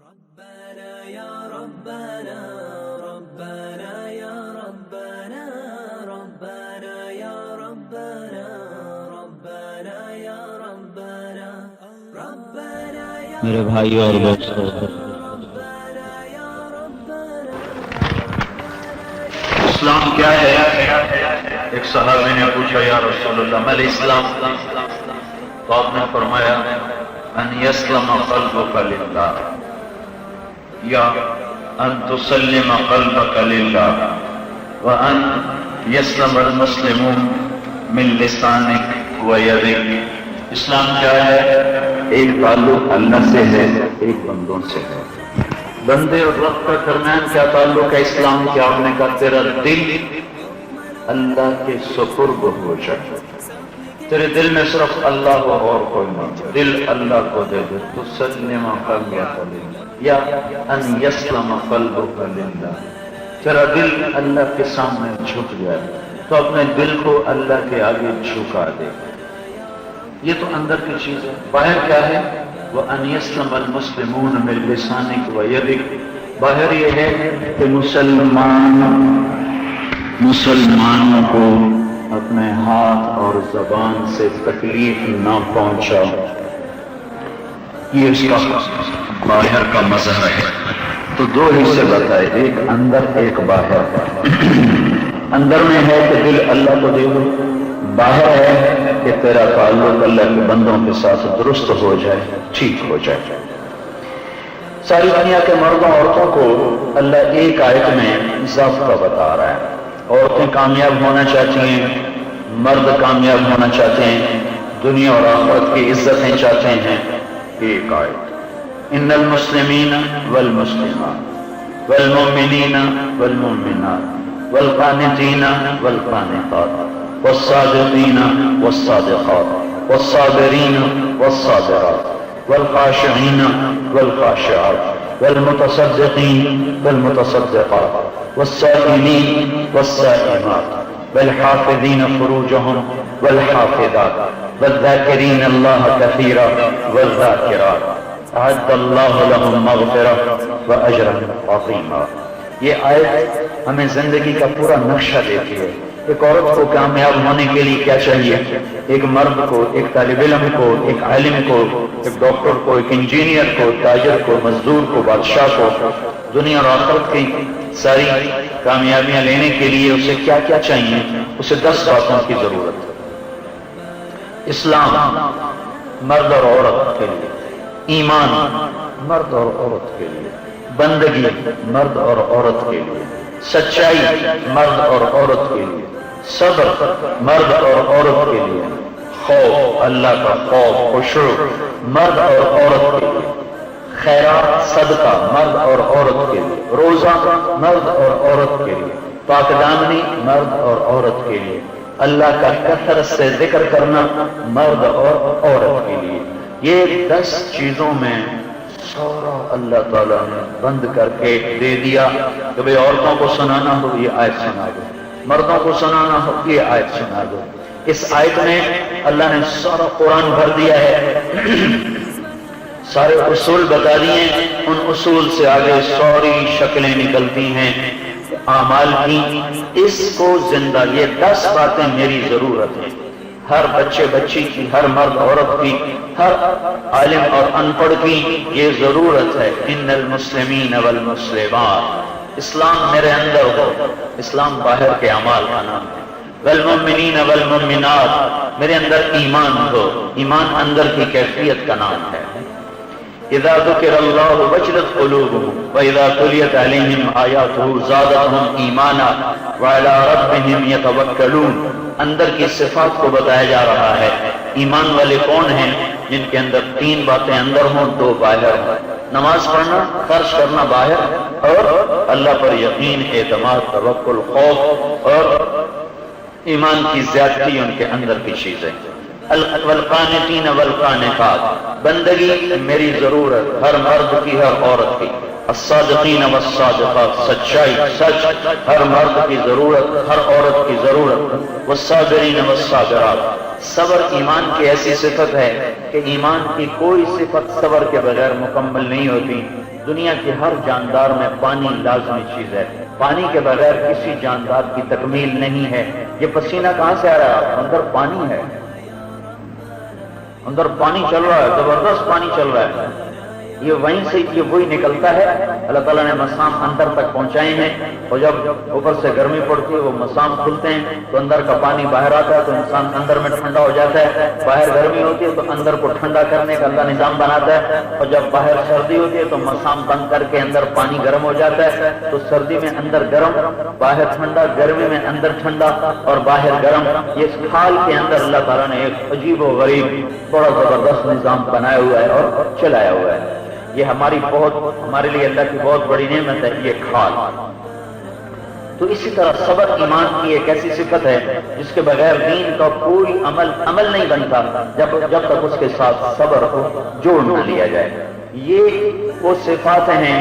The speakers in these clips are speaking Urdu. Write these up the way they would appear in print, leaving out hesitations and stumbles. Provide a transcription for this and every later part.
ربنا يا ربنا ربنا يا ربنا ربنا يا ربنا ربنا يا ربنا ربنا يا میرے بھائیوں اور دوستوں، اسلام کیا ہے؟ ایک صحابی نے پوچھا یا رسول اللہ ما الاسلام؟ تو آپ نے فرمایا ان یسلم قلبک للہ یا ان تسلم قلبک للہ وان یسلم المسلمون من لسانک ویدک۔ اسلام کیا ہے؟ ایک تعلق اللہ سے ہے، ایک بندوں سے ہے۔ بندے اور رب کا درمیان کیا تعلق ہے؟ اسلام کیا؟ آپ نے کہا تیرا دل اللہ کے سپرد ہو جائے، تیرے دل میں صرف اللہ ہو اور کوئی نہیں، دل اللہ کو دے دے۔ تسلم قلبک للہ یا ان یسلم قلبک للہ، تیرا دل اللہ کے سامنے جھک جائے تو اپنے دل کو اللہ کے آگے جھکا دے۔ یہ تو اندر کی چیز ہے۔ باہر کیا ہے؟ وَأَنْ يَسْلَمَ الْمُسْلِمُونَ مِنْ لِسَانِكَ وَيَدِكَ۔ باہر یہ ہے کہ مسلمانوں کو اپنے ہاتھ اور زبان سے تکلیف نہ پہنچا، یہ اس کا باہر کا مظہر ہے۔ تو دو حصے بتائے، ایک اندر ایک باہر۔ اندر میں ہے کہ دل اللہ کو دے دو، باہر ہے کہ تیرا تعلق اللہ کے بندوں کے ساتھ درست ہو جائے، ٹھیک ہو جائے۔ ساری دنیا کے مردوں عورتوں کو اللہ ایک آیت میں ضابطہ بتا رہا ہے۔ عورتیں کامیاب ہونا چاہتی ہیں، مرد کامیاب ہونا چاہتے ہیں، دنیا اور آخرت کی عزتیں چاہتے ہیں، ایک آیت ان المسلمین والمسلمات والمؤمنین والمؤمنات والقانتین والقانتات والصادقین والصادقات والصابرین والصابرات والخاشعین والخاشعات والمتصدقین والمتصدقات والصائمین والصائمات والحافظین فروجهم والحافظات والذاکرین اللہ کثیرا والذاکرات اعد اللہ لهم مغفرہ واجرا عظیما۔ یہ آیت ہمیں زندگی کا پورا نقشہ دیتی ہے۔ ایک عورت کو کامیاب ہونے کے لیے کیا چاہیے؟ ایک مرد کو، ایک طالب علم کو، ایک عالم کو، ایک ڈاکٹر کو، ایک انجینئر کو، تاجر کو، مزدور کو، بادشاہ کو، دنیا اور آخرت کی ساری کامیابیاں لینے کے لیے اسے کیا کیا چاہیے؟ اسے 10 باتوں کی ضرورت ہے۔ اسلام مرد اور عورت کے لیے، ایمان مرد اور عورت کے لیے، بندگی مرد اور عورت کے لیے، سچائی مرد اور عورت کے لیے، صبر مرد اور عورت کے لیے، خوف اللہ کا خوف خشوع مرد اور عورت کے لیے، خیرات صدقہ مرد اور عورت کے لیے، روزہ مرد اور عورت کے لیے، پاک دامنی مرد اور عورت کے لیے، اللہ کا کثرت سے ذکر کرنا مرد اور عورت کے لیے۔ یہ 10 چیزوں میں سارا اللہ تعالیٰ نے بند کر کے دے دیا کہ بھئی عورتوں کو سنانا ہو یہ آیت سنا دو، مردوں کو سنانا ہو یہ آیت سنا دو۔ اس آیت میں اللہ نے سارا قرآن بھر دیا ہے، سارے اصول بتا دیے، ان اصول سے آگے ساری شکلیں نکلتی ہیں اعمال کی۔ اس کو زندہ، یہ 10 باتیں میری ضرورت ہیں، ہر بچے بچی کی، ہر مرد عورت کی، ہر عالم اور ان پڑھ کی یہ ضرورت ہے۔ ان المسلمین والمسلمات، اسلام میرے اندر ہو، اسلام باہر کے اعمال کا نام ہے۔ والمؤمنین والمؤمنات، میرے اندر ایمان ہو، ایمان اندر کی کیفیت کا نام ہے۔ اذا ذکر اللہ وجلت قلوبهم واذا تلیت علیہم آیاتہ زادتہم ایمانا وعلی ربہم یتوکلون، اندر کی صفات کو بتایا جا رہا ہے۔ ایمان والے کون ہیں؟ جن کے اندر 3 باتیں اندر ہوں، 2 باہر ہوں۔ نماز پڑھنا، خرچ کرنا باہر، اور اللہ پر یقین، اعتماد، توکل، خوف اور ایمان کی زیادتی ان کے اندر کی چیزیں۔ والقانتین والقانتات، بندگی میری ضرورت، ہر مرد کی، ہر عورت کی۔ الصادقین والصادقات، سچائی، سچ ہر مرد کی ضرورت، ہر عورت کی ضرورت۔ والصابرین والصابرات، صبر ایمان کی ایسی صفت ہے کہ ایمان کی کوئی صفت صبر کے بغیر مکمل نہیں ہوتی۔ دنیا کی ہر جاندار میں پانی لازمی چیز ہے، پانی کے بغیر کسی جاندار کی تکمیل نہیں ہے۔ یہ پسینہ کہاں سے آ رہا ہے؟ اندر پانی ہے، اندر پانی چل رہا ہے، زبردست پانی چل رہا ہے، یہ وہیں سے یہ وہی نکلتا ہے۔ اللہ تعالیٰ نے مسام اندر تک پہنچائے ہیں، اور جب اوپر سے گرمی پڑتی ہے وہ مسام کھلتے ہیں تو اندر کا پانی باہر آتا ہے، تو انسان اندر میں ٹھنڈا ہو جاتا ہے۔ باہر گرمی ہوتی ہے تو اندر کو ٹھنڈا کرنے کا اللہ نظام بناتا ہے، اور جب باہر سردی ہوتی ہے تو مسام بند کر کے اندر پانی گرم ہو جاتا ہے، تو سردی میں اندر گرم، باہر ٹھنڈا، گرمی میں اندر ٹھنڈا اور باہر گرم۔ یہ اس کھال کے اندر اللہ تعالیٰ نے ایک عجیب و غریب بڑا زبردست نظام بنایا ہوا ہے اور چلایا ہوا ہے۔ یہ ہمارے لیے اللہ کی بہت بڑی نعمت ہے یہ کھال۔ تو اسی طرح صبر ایمان کی ایک ایسی صفت ہے جس کے بغیر دین کا کوئی عمل نہیں بنتا جب تک اس کے ساتھ صبر کو جوڑ نہ لیا جائے۔ یہ وہ صفات ہیں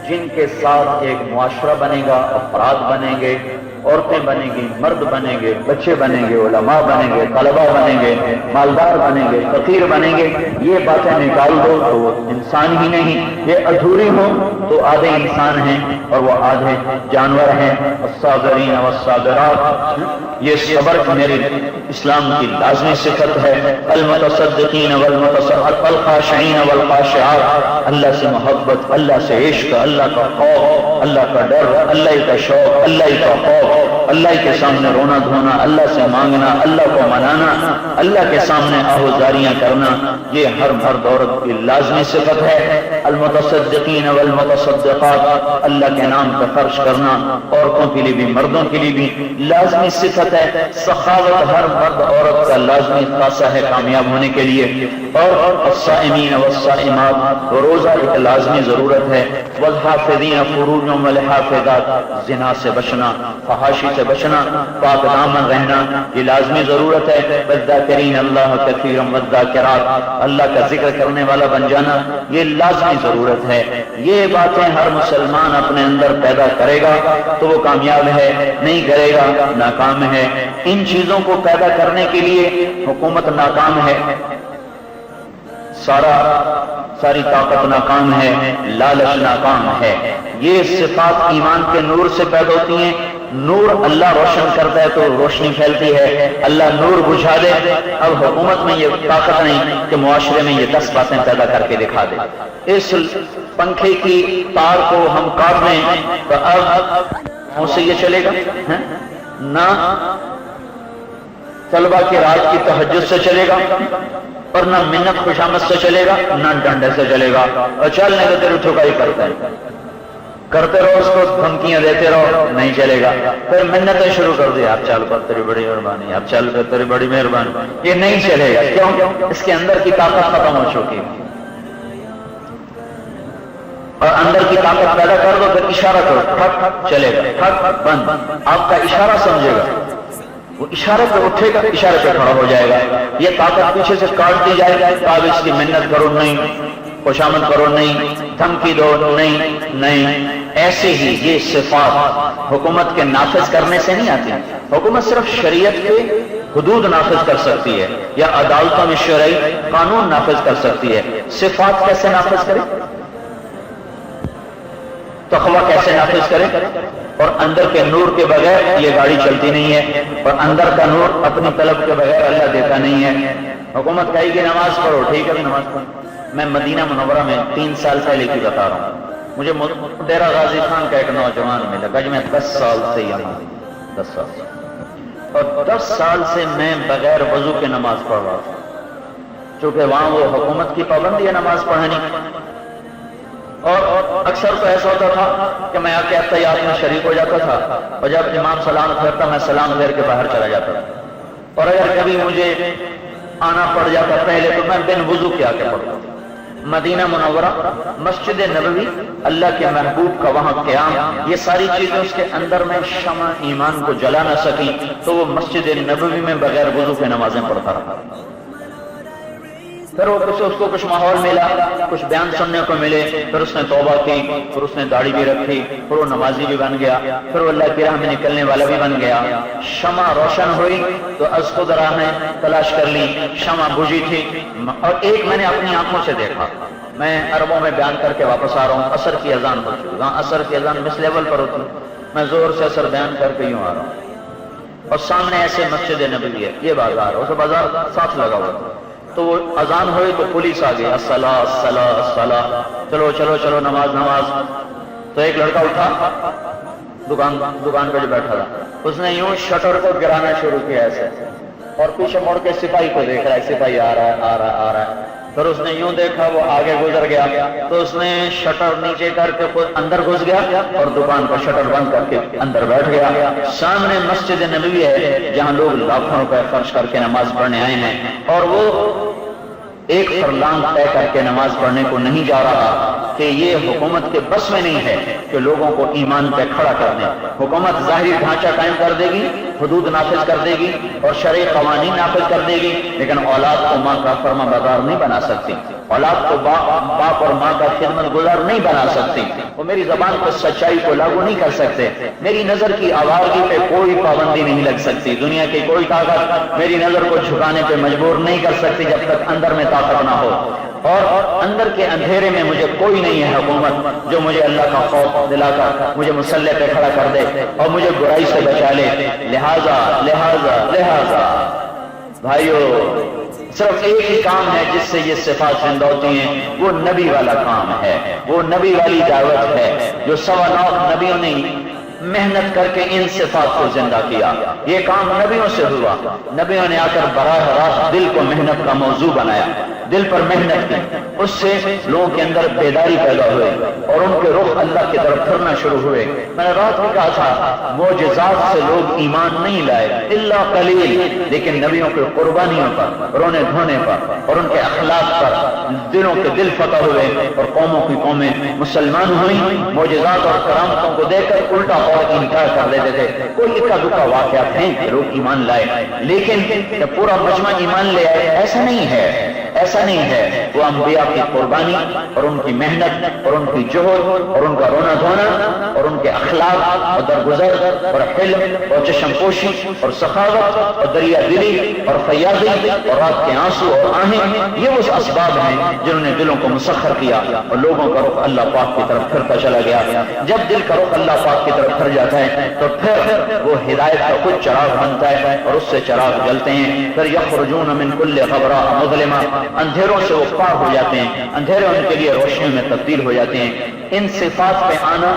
جن کے ساتھ ایک معاشرہ بنے گا، افراد بنیں گے، عورتیں بنیں گی، مرد بنیں گے، بچے بنیں گے، علماء بنیں گے، طلباء بنیں گے، مالدار بنیں گے، فقیر بنیں گے۔ یہ باتیں نکال دو تو وہ انسان ہی نہیں، یہ ادھوری ہوں تو آدھے انسان ہیں اور وہ آدھے جانور ہیں۔ الصابرین والصابرات، یہ صبر میرے اسلام کی لازمی صفت ہے۔ المتصدقین والخاشعین والخاشعات، اللہ سے محبت، اللہ سے عشق، اللہ کا خوف، اللہ کا ڈر، اللہ کا شوق، اللہ کا خوف، اللہ کے سامنے رونا دھونا، اللہ سے مانگنا، اللہ کو منانا، اللہ کے سامنے آہوزاریاں کرنا، یہ ہر مرد عورت کی لازمی صفت ہے۔ المتصدقین والمتصدقات، اللہ کے نام کا خرچ کرنا عورتوں کے لیے بھی مردوں کے لیے بھی لازمی صفت ہے۔ سخاوت ہر مرد عورت کا لازمی خاصہ ہے کامیاب ہونے کے لیے۔ اور الصائمین والصائمات، روزہ ایک لازمی ضرورت ہے۔ والحافظین فروجهم والحافظات، زنا سے بچنا، فحاشی سے بچنا، پاک دامن رہنا، یہ لازمی ضرورت ہے۔ والذاکرین اللہ کثیرا والذاکرات، اللہ کا ذکر کرنے والا بن جانا یہ لازمی ضرورت ہے۔ یہ باتیں ہر مسلمان اپنے اندر پیدا کرے گا تو وہ کامیاب ہے، نہیں کرے گا ناکام ہے۔ ان چیزوں کو پیدا کرنے کے لیے حکومت ناکام ہے، ساری طاقت ناکام ہے، لالچ ناکام ہے۔ یہ صفات ایمان کے نور سے پیدا ہوتی ہیں۔ نور اللہ روشن کرتا ہے تو روشنی پھیلتی ہے، اللہ نور بجھا دے۔ اب حکومت میں یہ طاقت نہیں کہ معاشرے میں یہ 10 باتیں پیدا کر کے دکھا دے۔ اس پنکھے کی تار کو ہم کاٹ دیں تو اب اسے یہ چلے گا نہ، طلبہ کی رات کی تہجد سے چلے گا، اور نہ منت خوشامد سے چلے گا، نہ ڈنڈے سے چلے گا۔ اور چلنے کا تیری ٹھکائی کرتے رہو، اس کو دھمکیاں دیتے رہو، نہیں چلے گا۔ پھر منتیں شروع کر دی، آپ چل پر تیری بڑی مہربانی، آپ چل پر تیری بڑی مہربانی، یہ نہیں چلے گا۔ کیوں؟ اس کے اندر کی طاقت ختم ہو چکی ہے۔ اور اندر کی طاقت پیدا کر دو، پھر اشارہ کرو، ٹھک چلے گا، ٹھک بند، آپ کا اشارہ سمجھے گا، وہ اشارے پہ اٹھے گا، اشارے پہ کھڑا ہو جائے گا۔ یہ طاقت پیچھے سے کاٹ دی جائے گا، آپ اس کی منت کرو نہیں، خوشامد کرو نہیں، دھمکی دو نہیں۔ ایسے ہی یہ صفات حکومت کے نافذ کرنے سے نہیں آتی۔ حکومت صرف شریعت کے حدود نافذ کر سکتی ہے یا عدالتوں میں شرعی قانون نافذ کر سکتی ہے۔ صفات کیسے نافذ کرے؟ تقویٰ کیسے نافذ کرے؟ اور اندر کے نور کے بغیر یہ گاڑی چلتی نہیں ہے، اور اندر کا نور اپنی طلب کے بغیر اللہ دیتا نہیں ہے۔ حکومت کہے کہ نماز پڑھو، ٹھیک ہے نماز پڑھو۔ میں مدینہ منورہ میں 3 سال پہلے کی بتا رہا ہوں، مجھے ڈیرہ غازی خان کا ایک نوجوان ملا، کہا میں 10 سال سے یہاں، 10 سال سے، اور 10 سال سے میں بغیر وضو کے نماز پڑھ رہا تھا، چونکہ وہاں وہ حکومت کی پابندی ہے نماز پڑھنے۔ اور اکثر تو ایسا ہوتا تھا کہ میں آ کے احتیاط میں شریک ہو جاتا تھا، اور جب امام سلام پھیرتا میں سلام پھیر کے باہر چلا جاتا تھا، اور اگر کبھی مجھے آنا پڑ جاتا پہلے تو میں بن وضو کے آ کے پڑھتا تھا۔ مدینہ منورہ، مسجد نبوی، اللہ کے محبوب کا وہاں قیام، یہ ساری چیزیں اس کے اندر میں شمع ایمان کو جلا نہ سکی، تو وہ مسجد نبوی میں بغیر وضو کے نمازیں پڑھتا رہا۔ پھر اس کو کچھ ماحول ملا، کچھ بیان سننے کو ملے، پھر اس نے توبہ کی، پھر اس نے داڑھی بھی رکھی، پھر وہ نمازی بھی بن گیا، پھر وہ اللہ کی راہ میں نکلنے والا بھی بن گیا۔ شمع روشن ہوئی تو از خود راہیں تلاش کر لی، شمع بجھی تھی، اور ایک میں نے اپنی آنکھوں سے دیکھا میں عربوں میں بیان کر کے واپس آ رہا ہوں، عصر کی اذان ہو چکی، وہاں عصر کی اذان مس لیول پر ہوتی، میں زور سے عصر بیان کر کے یوں آ رہا ہوں، اور سامنے ایسے مسجد نبوی ہے، یہ بازار، اس بازار ساتھ لگا ہوا تھا، تو وہ اذان ہوئی تو پولیس آ گئی، الصلاۃ الصلاۃ الصلاۃ، چلو چلو چلو نماز نماز۔ تو ایک لڑکا اٹھا دکان پہ جو بیٹھا تھا، اس نے یوں شٹر کو گرانا شروع کیا ایسے، اور پیچھے مڑ کے سپاہی کو دیکھ رہا ہے، سپاہی آ رہا ہے آ رہا ہے آ رہا ہے، پھر اس نے یوں دیکھا وہ آگے گزر گیا، تو اس نے شٹر نیچے کر کے خود اندر گھس گیا اور دکان کا شٹر بند کر کے اندر بیٹھ گیا۔ سامنے مسجد نبوی ہے جہاں لوگ لاکھوں روپے خرچ کر کے نماز پڑھنے آئے ہیں، اور وہ ایک فرلانگ طے کر کے نماز پڑھنے کو نہیں جا رہا کہ یہ حکومت کے بس میں نہیں ہے کہ لوگوں کو ایمان پہ کھڑا کر دیں۔ حکومت ظاہری ڈھانچہ قائم کر دے گی، حدود نافذ کر دے گی اور شرعی قوانین نافذ کر دے گی، لیکن اولاد کو ماں کا فرما بردار نہیں بنا سکتی، اولاد کو باپ اور ماں کا خدمت گزار نہیں بنا سکتی، وہ میری زبان پر سچائی کو لاگو نہیں کر سکتے، میری نظر کی آوارگی پہ کوئی پابندی نہیں لگ سکتی، دنیا کی کوئی طاقت میری نظر کو جھکانے پہ مجبور نہیں کر سکتی جب تک اندر میں طاقت نہ ہو، اور اندر کے اندھیرے میں مجھے کوئی نہیں ہے حکومت جو مجھے اللہ کا خوف دلا کر مجھے مسلح پہ کھڑا کر دے اور مجھے برائی سے بچا لے۔ لہذا لہذا لہذا بھائیو، صرف ایک ہی کام ہے جس سے یہ صفات زندہ ہوتی ہیں، وہ نبی والا کام ہے، وہ نبی والی دعوت ہے جو 9.25 نبیوں نے محنت کر کے ان صفات کو زندہ کیا۔ یہ کام نبیوں سے ہوا، نبیوں نے آ کر براہ راست دل کو محنت کا موضوع بنایا، دل پر محنت کی، اس سے لوگوں کے اندر بیداری پیدا ہوئی اور ان کے رخ اللہ کی طرف پھرنا شروع ہوئے۔ میں نے رات میں کہا تھا معجزات سے لوگ ایمان نہیں لائے الا قلیل، لیکن نبیوں کے قربانیوں پر، رونے دھونے پر اور ان کے اخلاق پر دلوں کے دل فتح ہوئے اور قوموں کی قومیں مسلمان ہوئیں۔ معجزات اور کرامتوں کو دیکھ کر الٹا اور انکار کر دیتے تھے، کوئی اکا دکا واقعات ہیں کہ لوگ ایمان لائے، لیکن جب پورا مجمع ایمان لے آئے ایسا نہیں ہے، ایسا نہیں ہے۔ وہ انبیاء کی قربانی اور ان کی محنت اور ان کی جوہر اور ان کا رونا دھونا اور ان کے اخلاق اور درگزر اور حلم اور چشم پوشی اور سخاوت اور دریا دلی اور فیاضی اور رات کے آنسو اور آہیں، یہ وہ اسباب ہیں جنہوں نے دلوں کو مسخر کیا اور لوگوں کا رخ اللہ پاک کی طرف پھرتا چلا گیا۔ جب دل کا رخ اللہ پاک کی طرف پھر جاتا ہے تو پھر وہ ہدایت کا کچھ چراغ بنتا ہے اور اس سے چراغ جلتے ہیں، پھر یخرجون من کل غبراء مظلمہ، اندھیروں سے وہ پار ہو جاتے ہیں، اندھیرے ان کے لیے روشنی میں تبدیل ہو جاتے ہیں۔ ان صفات پہ آنا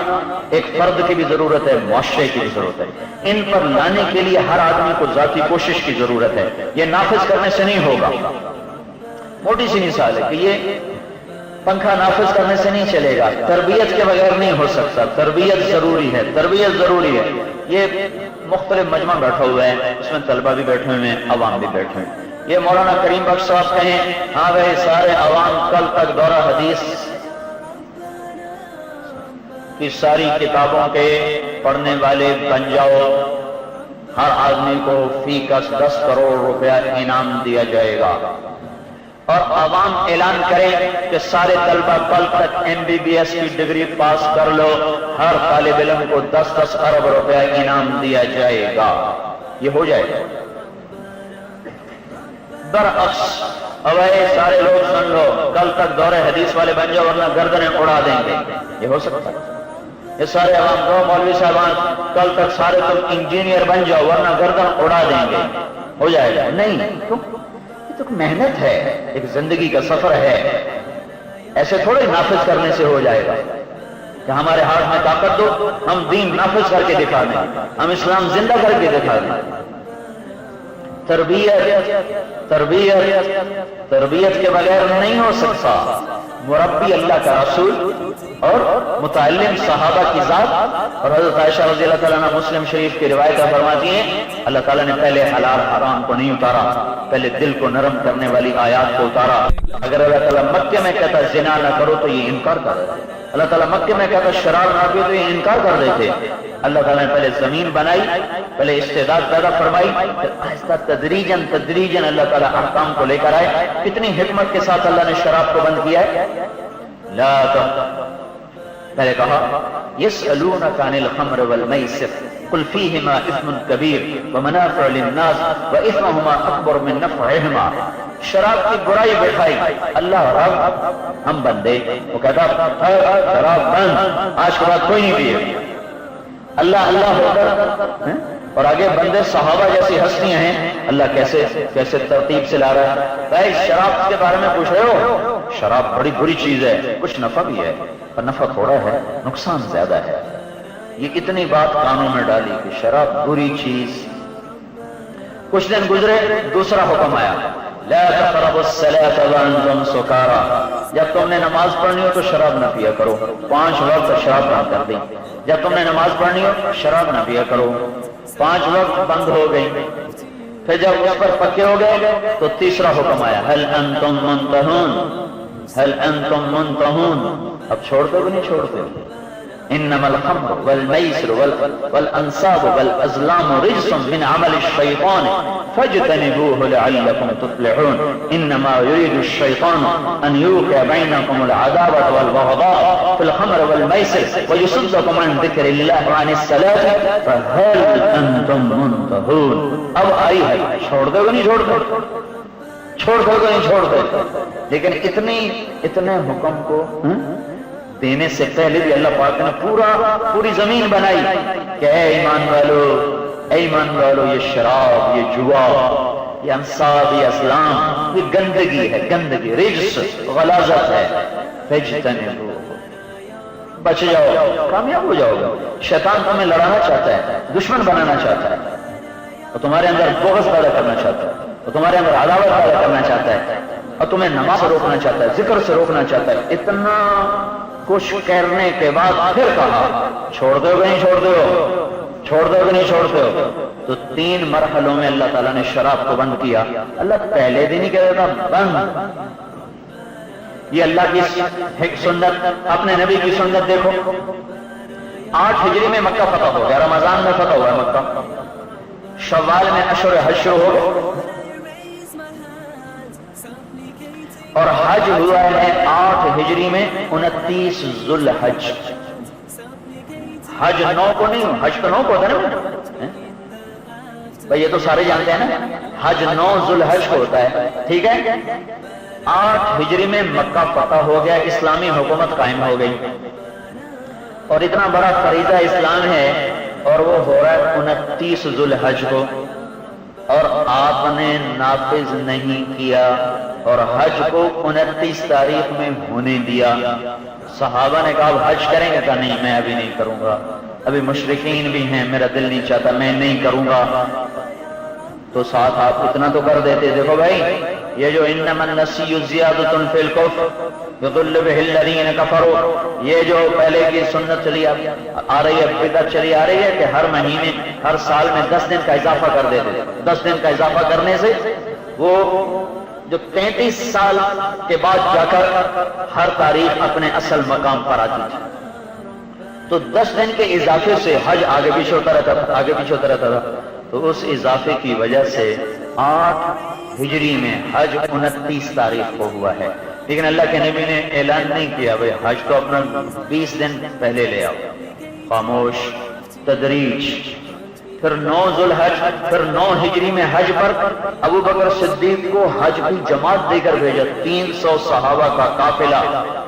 ایک فرد کی بھی ضرورت ہے، معاشرے کی بھی ضرورت ہے، ان پر لانے کے لیے ہر آدمی کو ذاتی کوشش کی ضرورت ہے، یہ نافذ کرنے سے نہیں ہوگا۔ موٹی سی مثال ہے کہ یہ پنکھا نافذ کرنے سے نہیں چلے گا، تربیت کے بغیر نہیں ہو سکتا، تربیت ضروری ہے، تربیت ضروری ہے۔ یہ مختلف مجمع بیٹھا ہوا ہے، اس میں طلبہ بھی بیٹھے ہوئے ہیں، عوام بھی بیٹھے ہوئے ہیں۔ یہ مولانا کریم بخش صاحب کہیں ہاں بھائی سارے عوام کل تک دورہ حدیث کی ساری کتابوں کے پڑھنے والے بن جاؤ، ہر آدمی کو فی کس 10 کروڑ روپیہ انعام دیا جائے گا، اور عوام اعلان کرے کہ سارے طلبہ کل تک MBBS کی ڈگری پاس کر لو، ہر طالب علم کو 10 ارب روپیہ انعام دیا جائے گا، یہ ہو جائے گا۔ برعکس اب سارے لوگ سن لو کل تک دور حدیث والے بن جاؤ ورنہ گردنیں اڑا دیں گے، یہ ہو سکتا ہے؟ یہ سارے عوام دو مولوی صاحبان کل تک سارے تم انجینئر بن جاؤ ورنہ گردن اڑا دیں گے، ہو جائے گا؟ نہیں، کیوں؟ یہ تو محنت ہے، ایک زندگی کا سفر ہے، ایسے تھوڑے نافذ کرنے سے ہو جائے گا کہ ہمارے ہاتھ میں طاقت دو ہم دین نافذ کر کے دکھا دیں، ہم اسلام زندہ کر کے دکھا دیں۔ تربیت کے بغیر نہیں ہو سکتا۔ مربی اللہ کا رسول اور متعلم صحابہ کی ذات، اور حضرت عائشہ رضی اللہ تعالیٰ عنہ مسلم شریف کی روایت فرماتی ہیں اللہ تعالیٰ نے پہلے حلال حرام کو نہیں اتارا، پہلے دل کو نرم کرنے والی آیات کو اتارا۔ اگر اللہ تعالیٰ مکے میں کہتا زنا نہ کرو تو یہ انکار کر دیتے، اللہ تعالیٰ مکے میں کہتا شراب نہ پیو تو یہ انکار کر دیتے۔ اللہ تعالیٰ نے پہلے زمین بنائی، پہلے استعداد پیدا فرمائی، پھر آہستہ تدریجاً اللہ تعالیٰ احکام کو لے کر آئے۔ کتنی حکمت کے ساتھ اللہ نے شراب کو بند کیا ہے۔ پہلے کہا یسألونک عن الخمر والمیسر، قل فیہما اثم کبیر ومنافع للناس واثمہما اکبر من نفعہما. شراب کی برائی بٹھائی. اللہ رب ہم بندے وہ کہتا شراب بند، آج کے بعد کوئی نہیں پیے. اللہ اللہ ہو کر اور آگے بندے صحابہ جیسی ہستیاں ہیں. اللہ کیسے ترتیب سے لا رہا ہے. بھائی شراب کے بارے میں پوچھ رہے ہو، شراب بڑی بری چیز ہے. کچھ نفع بھی ہے پر نفع تھوڑا ہے، نقصان زیادہ ہے. یہ اتنی بات قانون میں ڈالی کہ شراب بری چیز. کچھ دن گزرے، دوسرا حکم آیا، لا تقربوا الصلاة وانتم سکارى. جب تم نے نماز پڑھنی ہو تو شراب نہ پیا کرو. 5 وقت شراب بند کر دی. جب تم نے نماز پڑھنی ہو شراب نہ پیا کرو. 5 وقت بند ہو گئی. پھر جب اس پر پکے ہو گئے تو تیسرا حکم آیا، هل انتم منتهون، هل انتم منتهون. اب چھوڑتے بھی نہیں چھوڑتے. انما الخمر والمیسر والانصاب والازلام رجس من عمل الشیطان فاجتنبوه لعلكم تفلحون. انما يريد الشيطان ان يوقع بينكم العداوة والبغضاء في الخمر والميسر ويصدكم عن ذكر الله وعن الصلاة فهل انتم منتهون. اب آئی ہے، چھوڑ دو گے نہیں چھوڑ دو، چھوڑ دو گے نہیں چھوڑ دو. لیکن اتنے حکم کو دینے سے پہلے بھی اللہ پاک نے پوری زمین بنائی کہ اے ایمان والو یہ شراب، یہ جوا، یہ انصاب، یہ اسلام، یہ گندگی ہے، گندگی، رجس، غلاظت ہے. فاجتنبوہ، بچ جاؤ، کامیاب ہو جاؤ گے. شیطان تمہیں لڑانا چاہتا ہے، دشمن بنانا چاہتا ہے، اور تمہارے اندر بغض پیدا کرنا چاہتا ہے، اور تمہارے اندر عداوت پیدا کرنا چاہتا ہے، اور تمہیں نماز سے روکنا چاہتا ہے، ذکر سے روکنا چاہتا ہے. اتنا کچھ کرنے کے بعد پھر کہا چھوڑ دو گے نہیں چھوڑ دو، چھوڑ دو گے نہیں چھوڑتے ہو. تو 3 مرحلوں میں اللہ تعالیٰ نے شراب کو بند کیا. اللہ پہلے دن ہی کہہ دیتا بند. یہ اللہ کی سنت، اپنے نبی کی سنت دیکھو. 8 ہجری میں مکہ فتح ہو گیا، رمضان میں فتح ہوا مکہ، شوال میں اشہر حج شروع ہو گئے، اور حج ہوا ہے 8 ہجری میں 29 ذو الحج. حج 9 کو نہیں، حج تو 9 کو ہوتا ہے نا بھائی، یہ تو سارے جانتے ہیں نا. حج 9 ذو الحج کو ہوتا ہے، ٹھیک ہے. 8 ہجری میں مکہ فتح ہو گیا، اسلامی حکومت قائم ہو گئی. اور اتنا بڑا فریضہ اسلام ہے، اور وہ ہو رہا ہے 29 ذو الحج کو، اور آپ نے نافذ نہیں کیا اور حج کو 29 تاریخ میں ہونے دیا. صحابہ نے کہا حج کریں گے؟ کہا نہیں، میں ابھی نہیں کروں گا، ابھی مشرکین بھی ہیں، میرا دل نہیں چاہتا، میں نہیں کروں گا. تو ساتھ آپ اتنا تو کر دیتے. دیکھو بھائی، یہ جو انما النسیء زیادۃ فی الکفر یضل بہ الذین کفروا، یہ جو پہلے کی سنت چلی آ رہی ہے، بدعت چلی آ رہی ہے کہ ہر مہینے، ہر سال میں 10 دن کا اضافہ کر دیتے. 10 دن کا اضافہ کرنے سے وہ جو 33 سال کے بعد جا کر ہر تاریخ اپنے اصل مقام پر آتی تھی. تو 10 دن کے اضافے سے حج آگے پیچھے ہوتا رہتا تھا، آگے پیچھے ہوتا رہتا تھا. تو اس اضافے کی وجہ سے 8 ہجری میں حج 29 تاریخ کو ہوا ہے. لیکن اللہ کے نبی نے اعلان نہیں کیا بھئی حج تو اپنا 20 دن پہلے لے آؤ. خاموش، تدریج. پھر 9 ذو الحج، پھر 9 ہجری میں حج پر ابو بکر صدیق کو حج کی جماعت دے کر بھیجا. 300 صحابہ کا قافلہ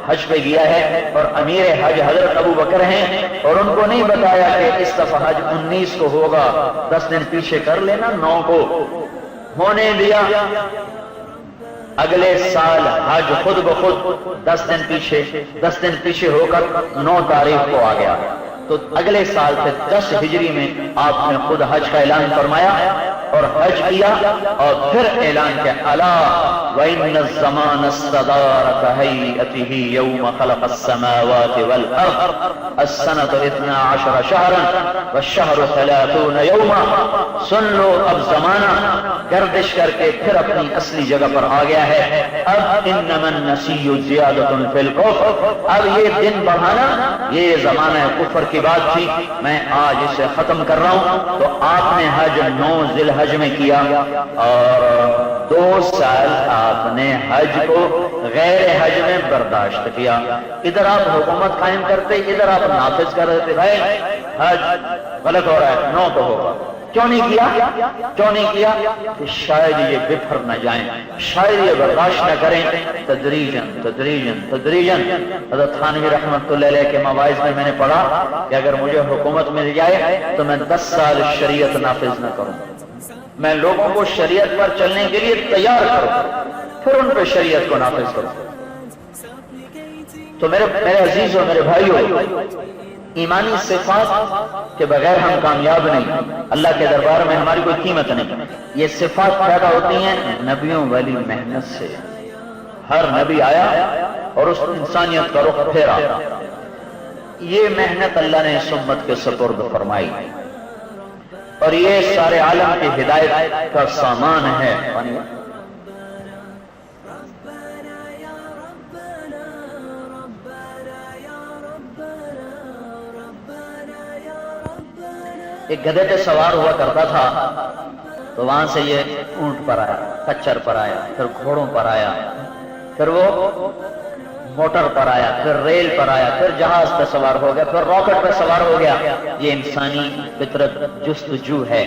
حج پہ گیا ہے، اور امیر حج حضرت ابو بکر ہیں، اور ان کو نہیں بتایا کہ اس دفعہ حج 19 کو ہوگا، 10 دن پیچھے کر لینا. 9 کو ہونے دیا. اگلے سال حج خود بخود 10 دن پیچھے ہو کر 9 تاریخ کو آ گیا. تو اگلے سال سے 10 ہجری میں آپ نے خود حج کا اعلان فرمایا اور حج کیا، اور پھر اعلان کیا الا وان الزمان استدار كهيئته يوم خلق السماوات والارض السنه 12 شهرا والشهر 30 يوما. سن لو، اب زمانہ گردش کر کے پھر اپنی اصلی جگہ پر آ گیا ہے. اب انما النسیء زیادۃ فی الکفر، اب یہ دن بڑھانا یہ زمانہ کفر کی بات تھی. میں آج اسے ختم کر رہا ہوں. تو آپ نے حج 9 ذی الحج میں کیا، اور 2 سال آپ نے حج کو غیر حج میں برداشت کیا. ادھر آپ حکومت قائم کرتے، ادھر آپ نافذ کر دیتے. بھائی حج غلط ہو رہا ہے، 9 تو ہوگا. کیوں نہیں کیا؟ کہ شاید یہ بکھر نہ جائیں، شاید یہ برداشت نہ کریں. تدریجاً حضرت تھانوی رحمۃ اللہ علیہ کے مواعظ میں نے پڑھا کہ اگر مجھے حکومت مل جائے تو میں 10 سال شریعت نافذ نہ کروں، میں لوگوں کو شریعت پر چلنے کے لیے تیار کروں، پھر ان پہ شریعت کو نافذ کروں. تو میرے عزیزوں، میرے بھائیوں، ایمانی صفات کے بغیر ہم کامیاب نہیں، اللہ کے دربار میں ہماری کوئی قیمت نہیں. یہ صفات پیدا ہوتی ہیں نبیوں والی محنت سے. ہر نبی آیا اور اس انسانیت کا رخ پھیرا. یہ محنت اللہ نے اس امت کے سپرد فرمائی اور یہ سارے عالم کی ہدایت کا سامان ہے. ایک گدھے پہ سوار ہوا کرتا تھا، تو وہاں سے یہ اونٹ پر آیا، کچر پر آیا، پھر گھوڑوں پر آیا، پھر وہ موٹر پر آیا، پھر ریل پر آیا، پھر جہاز پہ سوار ہو گیا، پھر راکٹ پہ سوار ہو گیا. یہ انسانی فطرت جستجو ہے،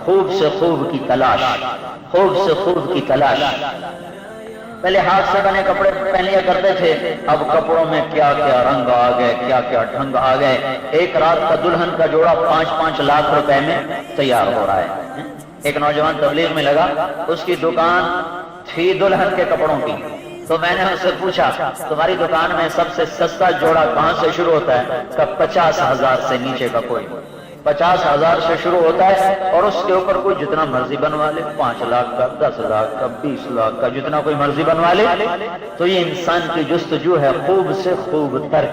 خوب سے خوب کی تلاش، خوب سے خوب کی تلاش. پہلے ہاتھ سے بنے کپڑے پہن لیا کرتے تھے، اب کپڑوں میں کیا کیا رنگ آ گئے، کیا کیا ڈھنگ آ گئے. ایک رات کا دلہن کا جوڑا 5-5 لاکھ روپے میں تیار ہو رہا ہے. ایک نوجوان تبلیغ میں لگا، اس کی دکان تھی دلہن کے کپڑوں کی. تو میں نے اس سے پوچھا تمہاری دکان میں سب سے سستا جوڑا کہاں سے شروع ہوتا ہے؟ کہ 50,000 سے نیچے کا کوئی. 50,000 سے شروع ہوتا ہے اور اس کے اوپر کوئی جتنا مرضی بنوا لے، 5 لاکھ کا، 10 لاکھ کا، 20 لاکھ کا، جتنا کوئی مرضی بنوا لے. تو یہ انسان کی جستجو ہے خوب سے خوب تر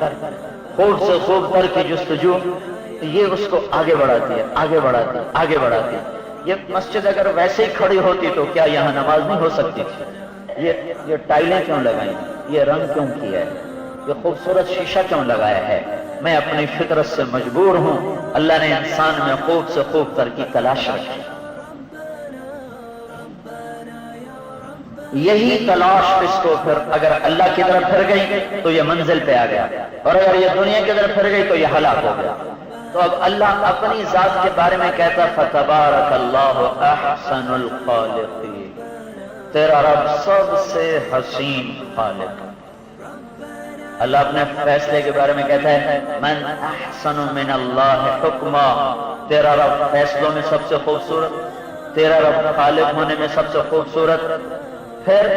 کی جستجو. یہ اس کو آگے بڑھاتی ہے. یہ مسجد اگر ویسے ہی کھڑی ہوتی تو کیا یہاں نماز نہیں ہو سکتی تھی؟ یہ ٹائلیں کیوں لگائیں؟ یہ رنگ کیوں کیا ہے؟ یہ خوبصورت شیشہ کیوں لگایا ہے؟ میں اپنی فطرت سے مجبور ہوں. اللہ نے انسان میں خوب سے خوب تر کی تلاش رکھی. یہی تلاش اس کو پھر اگر اللہ کی طرف پھر گئی تو یہ منزل پہ آ گیا، اور اگر یہ دنیا کی طرف پھر گئی تو یہ ہلاک ہو گیا. تو اب اللہ اپنی ذات کے بارے میں کہتا فتبارک اللہ احسن الخالقین، تیرا رب سب سے حسین خالق. اللہ اپنے فیصلے کے بارے میں کہتا ہے من احسن من اللہ حکما، تیرا رب فیصلوں میں سب سے خوبصورت، تیرا رب خالق ہونے میں سب سے خوبصورت. پھر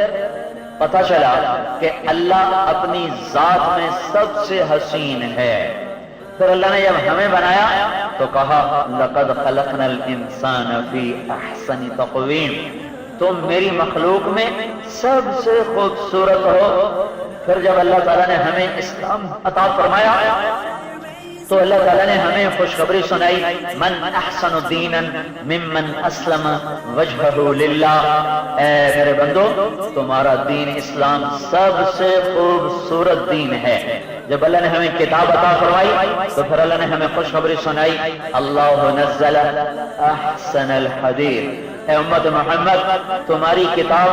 پتہ چلا کہ اللہ اپنی ذات میں سب سے حسین ہے. پھر اللہ نے جب ہمیں بنایا تو کہا لقد خلقنا الانسان فی احسن تقویم، تم میری مخلوق میں سب سے خوبصورت ہو. پھر جب اللہ تعالیٰ نے ہمیں اسلام عطا فرمایا تو اللہ تعالیٰ نے ہمیں خوشخبری سنائی من احسن دینا ممن اسلم وجہہ للہ. اے میرے بندو، تمہارا دین اسلام سب سے خوبصورت دین ہے. جب اللہ نے ہمیں کتاب عطا فرمائی تو پھر اللہ نے ہمیں خوشخبری سنائی اللہ نزل احسن الحدیث. اے امت محمد، تمہاری کتاب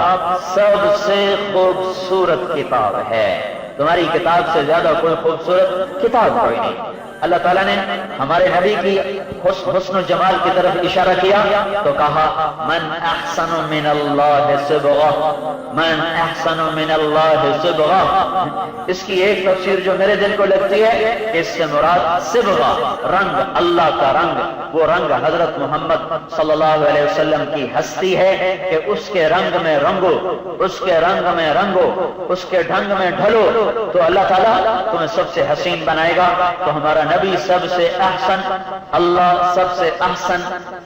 سب سے خوبصورت کتاب ہے. تمہاری کتاب سے زیادہ کوئی خوبصورت کتاب کوئی نہیں. اللہ تعالیٰ نے ہمارے نبی کی حسن و جمال کی طرف اشارہ کیا تو کہا من احسن من اللہ صبغہ، من احسن من اللہ صبغہ. اس کی ایک تفسیر جو میرے دل کو لگتی ہے، اس سے مراد صبغہ رنگ، اللہ کا رنگ، وہ رنگ حضرت محمد صلی اللہ علیہ وسلم کی ہستی ہے کہ اس کے رنگ میں رنگو، اس کے رنگ میں رنگو، اس کے ڈھنگ میں ڈھلو تو اللہ تعالیٰ تمہیں سب سے حسین بنائے گا. تو ہمارا نبی سب سے احسن، اللہ سب سے احسن،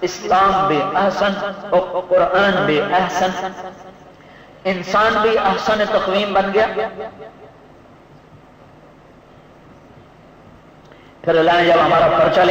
اسلام بھی احسن، قرآن بھی احسن، انسان بھی احسن تقویم بن گیا. پھر اللہ نے جب ہمارا پرچہ